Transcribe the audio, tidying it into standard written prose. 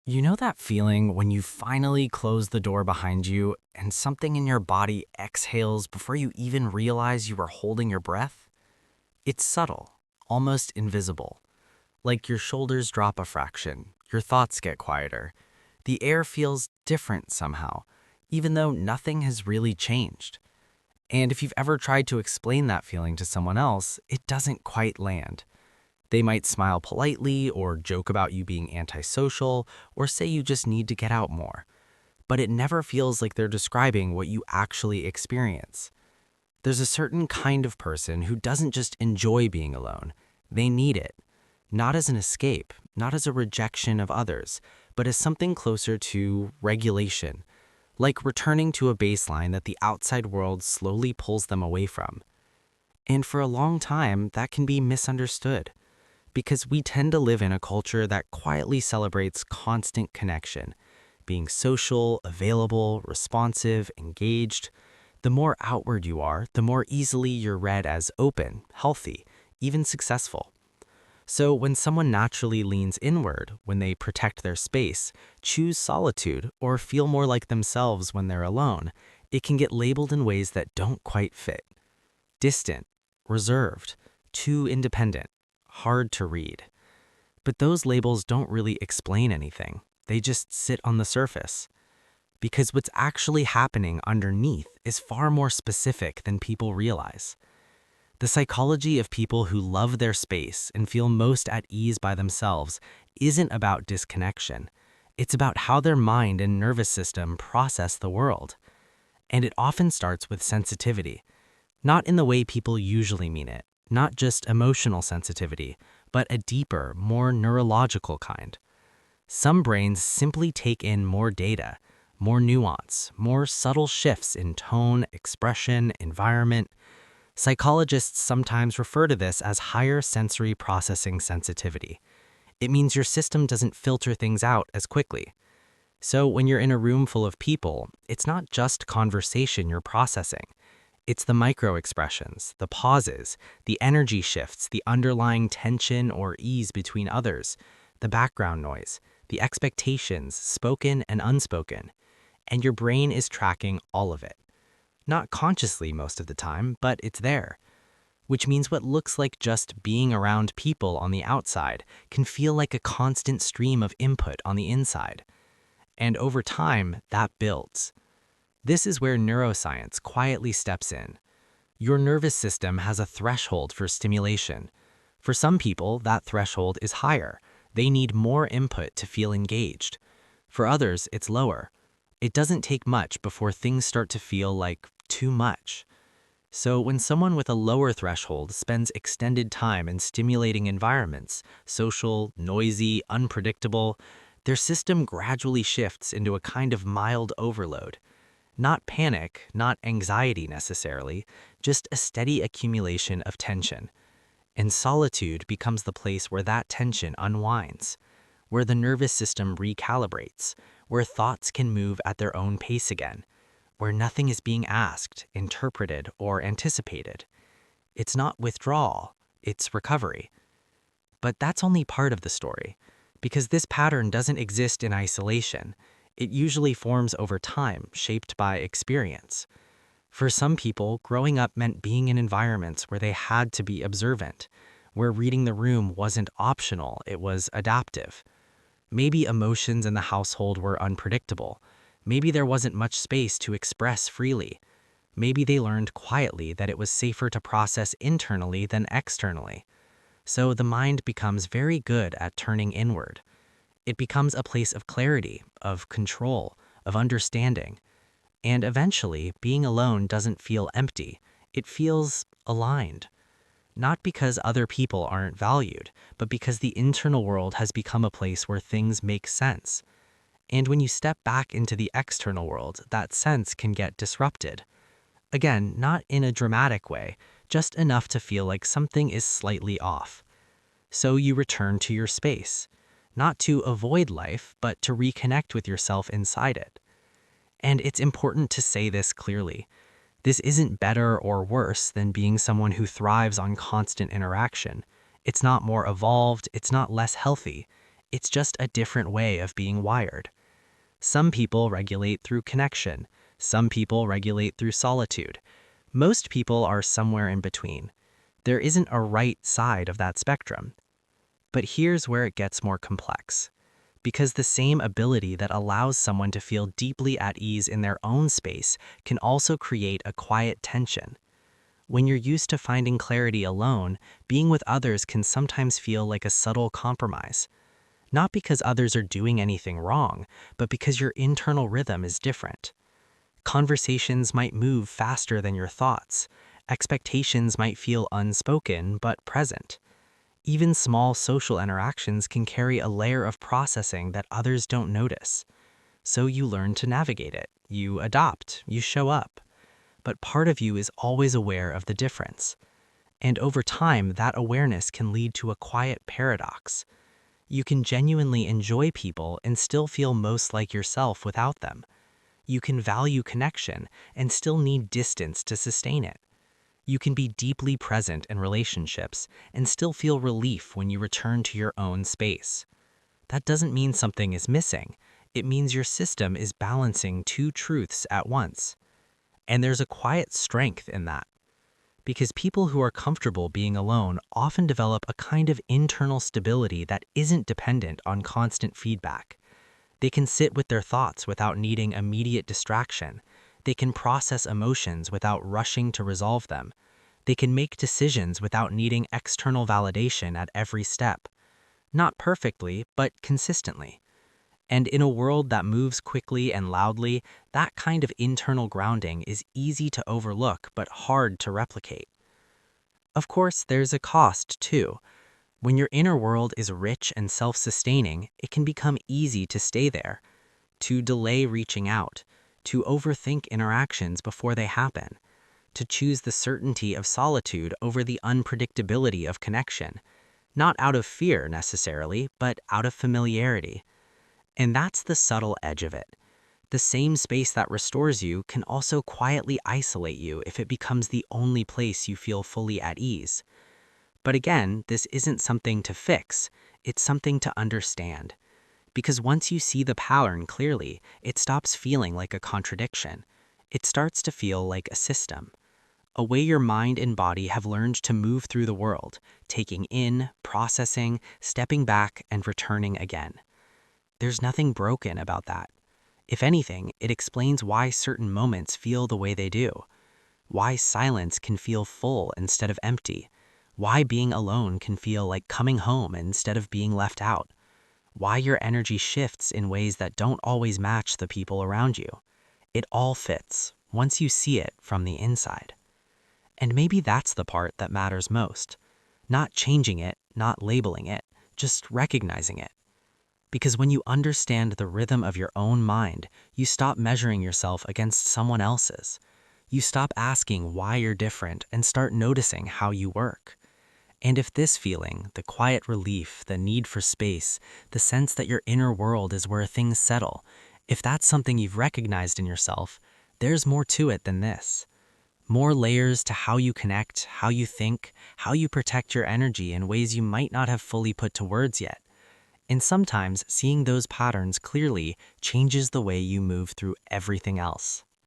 You know that feeling when you finally close the door behind you and something in your body exhales before you even realize you were holding your breath? It's subtle, almost invisible. Like your shoulders drop a fraction, your thoughts get quieter. The air feels different somehow, even though nothing has really changed. And if you've ever tried to explain that feeling to someone else, it doesn't quite land. They might smile politely or joke about you being antisocial or say you just need to get out more. But it never feels like they're describing what you actually experience. There's a certain kind of person who doesn't just enjoy being alone. They need it. Not as an escape, not as a rejection of others, but as something closer to regulation, like returning to a baseline that the outside world slowly pulls them away from. And for a long time, that can be misunderstood because we tend to live in a culture that quietly celebrates constant connection, being social, available, responsive, engaged. The more outward you are, the more easily you're read as open, healthy, even successful. So when someone naturally leans inward, when they protect their space, choose solitude, or feel more like themselves when they're alone, it can get labeled in ways that don't quite fit. Distant, reserved, too independent, hard to read. But those labels don't really explain anything. They just sit on the surface. Because what's actually happening underneath is far more specific than people realize. The psychology of people who love their space and feel most at ease by themselves isn't about disconnection. It's about how their mind and nervous system process the world. And it often starts with sensitivity, not in the way people usually mean it, not just emotional sensitivity, but a deeper, more neurological kind. Some brains simply take in more data, more nuance, more subtle shifts in tone, expression, environment. Psychologists sometimes refer to this as higher sensory processing sensitivity. It means your system doesn't filter things out as quickly. So when you're in a room full of people, it's not just conversation you're processing. It's the micro expressions, the pauses, the energy shifts, the underlying tension or ease between others, the background noise, the expectations, spoken and unspoken. And your brain is tracking all of it. Not consciously most of the time, but it's there. Which means what looks like just being around people on the outside can feel like a constant stream of input on the inside. And over time, that builds. This is where neuroscience quietly steps in. Your nervous system has a threshold for stimulation. For some people, that threshold is higher. They need more input to feel engaged. For others, it's lower. It doesn't take much before things start to feel like too much. So when someone with a lower threshold spends extended time in stimulating environments, social, noisy, unpredictable, their system gradually shifts into a kind of mild overload. Not panic, not anxiety necessarily, just a steady accumulation of tension. And solitude becomes the place where that tension unwinds, where the nervous system recalibrates, where thoughts can move at their own pace again, where nothing is being asked, interpreted, or anticipated. It's not withdrawal, it's recovery. But that's only part of the story, because this pattern doesn't exist in isolation. It usually forms over time, shaped by experience. For some people, growing up meant being in environments where they had to be observant, where reading the room wasn't optional, it was adaptive. Maybe emotions in the household were unpredictable. Maybe there wasn't much space to express freely. Maybe they learned quietly that it was safer to process internally than externally. So the mind becomes very good at turning inward. It becomes a place of clarity, of control, of understanding. And eventually, being alone doesn't feel empty. It feels aligned. Not because other people aren't valued, but because the internal world has become a place where things make sense. And when you step back into the external world, that sense can get disrupted. Again, not in a dramatic way, just enough to feel like something is slightly off. So you return to your space, not to avoid life, but to reconnect with yourself inside it. And it's important to say this clearly. This isn't better or worse than being someone who thrives on constant interaction. It's not more evolved, it's not less healthy. It's just a different way of being wired. Some people regulate through connection. Some people regulate through solitude. Most people are somewhere in between. There isn't a right side of that spectrum. But here's where it gets more complex. Because the same ability that allows someone to feel deeply at ease in their own space can also create a quiet tension. When you're used to finding clarity alone, being with others can sometimes feel like a subtle compromise. Not because others are doing anything wrong, but because your internal rhythm is different. Conversations might move faster than your thoughts. Expectations might feel unspoken but present. Even small social interactions can carry a layer of processing that others don't notice. So you learn to navigate it. You adopt. You show up. But part of you is always aware of the difference. And over time, that awareness can lead to a quiet paradox. You can genuinely enjoy people and still feel most like yourself without them. You can value connection and still need distance to sustain it. You can be deeply present in relationships and still feel relief when you return to your own space. That doesn't mean something is missing. It means your system is balancing two truths at once. And there's a quiet strength in that. Because people who are comfortable being alone often develop a kind of internal stability that isn't dependent on constant feedback. They can sit with their thoughts without needing immediate distraction. They can process emotions without rushing to resolve them. They can make decisions without needing external validation at every step. Not perfectly, but consistently. And in a world that moves quickly and loudly, that kind of internal grounding is easy to overlook but hard to replicate. Of course, there's a cost too. When your inner world is rich and self-sustaining, it can become easy to stay there, to delay reaching out, to overthink interactions before they happen, to choose the certainty of solitude over the unpredictability of connection, not out of fear necessarily, but out of familiarity. And that's the subtle edge of it. The same space that restores you can also quietly isolate you if it becomes the only place you feel fully at ease. But again, this isn't something to fix, it's something to understand. Because once you see the pattern clearly, it stops feeling like a contradiction. It starts to feel like a system. A way your mind and body have learned to move through the world, taking in, processing, stepping back, and returning again. There's nothing broken about that. If anything, it explains why certain moments feel the way they do, why silence can feel full instead of empty, why being alone can feel like coming home instead of being left out, why your energy shifts in ways that don't always match the people around you. It all fits, once you see it from the inside. And maybe that's the part that matters most. Not changing it, not labeling it, just recognizing it. Because when you understand the rhythm of your own mind, you stop measuring yourself against someone else's. You stop asking why you're different and start noticing how you work. And if this feeling, the quiet relief, the need for space, the sense that your inner world is where things settle, if that's something you've recognized in yourself, there's more to it than this. More layers to how you connect, how you think, how you protect your energy in ways you might not have fully put to words yet. And sometimes seeing those patterns clearly changes the way you move through everything else.